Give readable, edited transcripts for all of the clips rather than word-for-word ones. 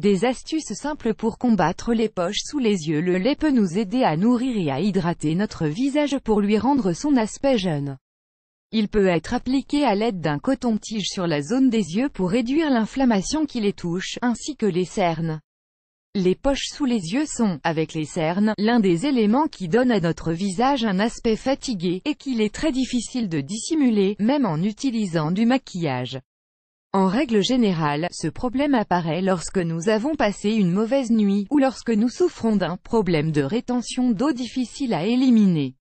Des astuces simples pour combattre les poches sous les yeux. Le lait peut nous aider à nourrir et à hydrater notre visage pour lui rendre son aspect jeune. Il peut être appliqué à l'aide d'un coton-tige sur la zone des yeux pour réduire l'inflammation qui les touche, ainsi que les cernes. Les poches sous les yeux sont, avec les cernes, l'un des éléments qui donne à notre visage un aspect fatigué, et qu'il est très difficile de dissimuler, même en utilisant du maquillage. En règle générale, ce problème apparaît lorsque nous avons passé une mauvaise nuit, ou lorsque nous souffrons d'un problème de rétention d'eau difficile à éliminer.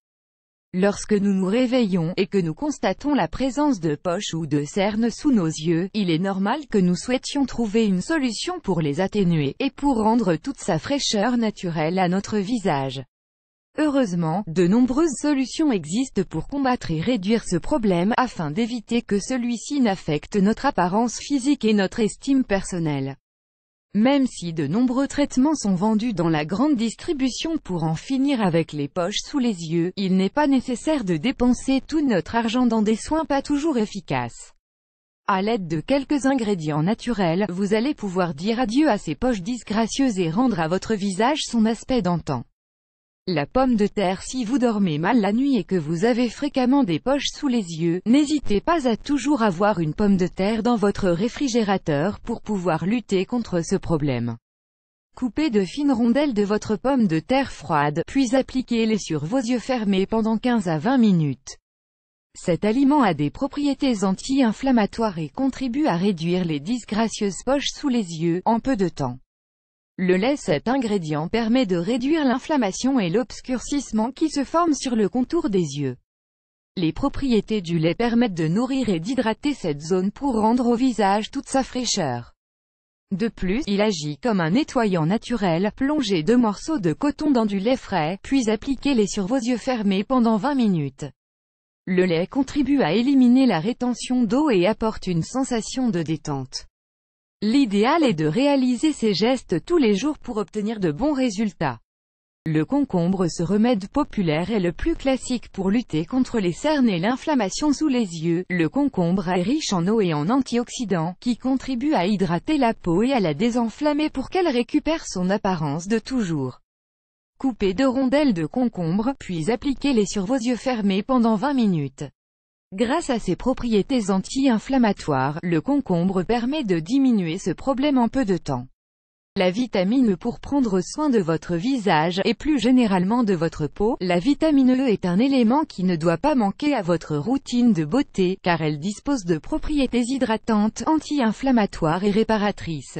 Lorsque nous nous réveillons, et que nous constatons la présence de poches ou de cernes sous nos yeux, il est normal que nous souhaitions trouver une solution pour les atténuer, et pour rendre toute sa fraîcheur naturelle à notre visage. Heureusement, de nombreuses solutions existent pour combattre et réduire ce problème, afin d'éviter que celui-ci n'affecte notre apparence physique et notre estime personnelle. Même si de nombreux traitements sont vendus dans la grande distribution pour en finir avec les poches sous les yeux, il n'est pas nécessaire de dépenser tout notre argent dans des soins pas toujours efficaces. À l'aide de quelques ingrédients naturels, vous allez pouvoir dire adieu à ces poches disgracieuses et rendre à votre visage son aspect d'antan. La pomme de terre. Si vous dormez mal la nuit et que vous avez fréquemment des poches sous les yeux, n'hésitez pas à toujours avoir une pomme de terre dans votre réfrigérateur pour pouvoir lutter contre ce problème. Coupez de fines rondelles de votre pomme de terre froide, puis appliquez-les sur vos yeux fermés pendant 15 à 20 minutes. Cet aliment a des propriétés anti-inflammatoires et contribue à réduire les disgracieuses poches sous les yeux, en peu de temps. Le lait. Cet ingrédient permet de réduire l'inflammation et l'obscurcissement qui se forment sur le contour des yeux. Les propriétés du lait permettent de nourrir et d'hydrater cette zone pour rendre au visage toute sa fraîcheur. De plus, il agit comme un nettoyant naturel. Plongez 2 morceaux de coton dans du lait frais, puis appliquez-les sur vos yeux fermés pendant 20 minutes. Le lait contribue à éliminer la rétention d'eau et apporte une sensation de détente. L'idéal est de réaliser ces gestes tous les jours pour obtenir de bons résultats. Le concombre. Ce remède populaire est le plus classique pour lutter contre les cernes et l'inflammation sous les yeux. Le concombre est riche en eau et en antioxydants, qui contribuent à hydrater la peau et à la désenflammer pour qu'elle récupère son apparence de toujours. Coupez 2 rondelles de concombre, puis appliquez-les sur vos yeux fermés pendant 20 minutes. Grâce à ses propriétés anti-inflammatoires, le concombre permet de diminuer ce problème en peu de temps. La vitamine E. Pour prendre soin de votre visage, et plus généralement de votre peau, la vitamine E est un élément qui ne doit pas manquer à votre routine de beauté, car elle dispose de propriétés hydratantes, anti-inflammatoires et réparatrices.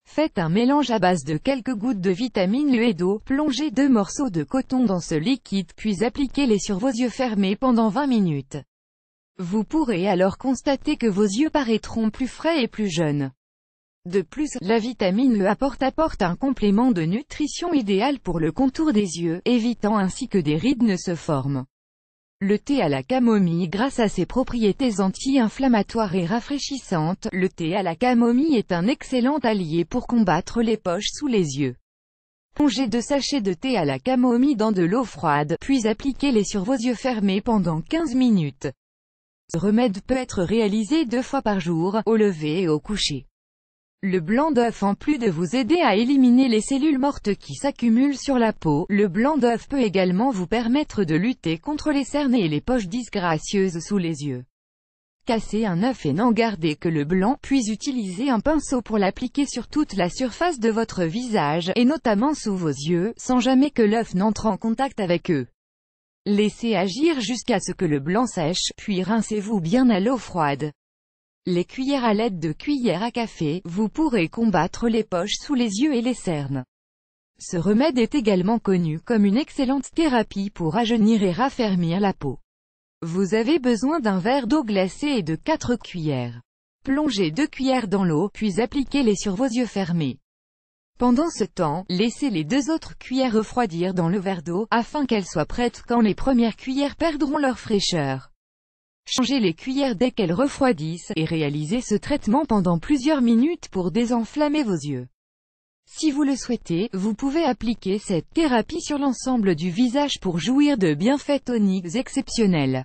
Faites un mélange à base de quelques gouttes de vitamine E et d'eau, plongez 2 morceaux de coton dans ce liquide, puis appliquez-les sur vos yeux fermés pendant 20 minutes. Vous pourrez alors constater que vos yeux paraîtront plus frais et plus jeunes. De plus, la vitamine E apporte un complément de nutrition idéal pour le contour des yeux, évitant ainsi que des rides ne se forment. Le thé à la camomille. Grâce à ses propriétés anti-inflammatoires et rafraîchissantes, le thé à la camomille est un excellent allié pour combattre les poches sous les yeux. Plongez 2 sachets de thé à la camomille dans de l'eau froide, puis appliquez-les sur vos yeux fermés pendant 15 minutes. Ce remède peut être réalisé 2 fois par jour, au lever et au coucher. Le blanc d'œuf. En plus de vous aider à éliminer les cellules mortes qui s'accumulent sur la peau, le blanc d'œuf peut également vous permettre de lutter contre les cernes et les poches disgracieuses sous les yeux. Cassez un œuf et n'en gardez que le blanc, puis utilisez un pinceau pour l'appliquer sur toute la surface de votre visage, et notamment sous vos yeux, sans jamais que l'œuf n'entre en contact avec eux. Laissez agir jusqu'à ce que le blanc sèche, puis rincez-vous bien à l'eau froide. Les cuillères. À l'aide de cuillères à café, vous pourrez combattre les poches sous les yeux et les cernes. Ce remède est également connu comme une excellente thérapie pour rajeunir et raffermir la peau. Vous avez besoin d'un verre d'eau glacée et de 4 cuillères. Plongez 2 cuillères dans l'eau, puis appliquez-les sur vos yeux fermés. Pendant ce temps, laissez les 2 autres cuillères refroidir dans le verre d'eau, afin qu'elles soient prêtes quand les premières cuillères perdront leur fraîcheur. Changez les cuillères dès qu'elles refroidissent, et réalisez ce traitement pendant plusieurs minutes pour désenflammer vos yeux. Si vous le souhaitez, vous pouvez appliquer cette thérapie sur l'ensemble du visage pour jouir de bienfaits toniques exceptionnels.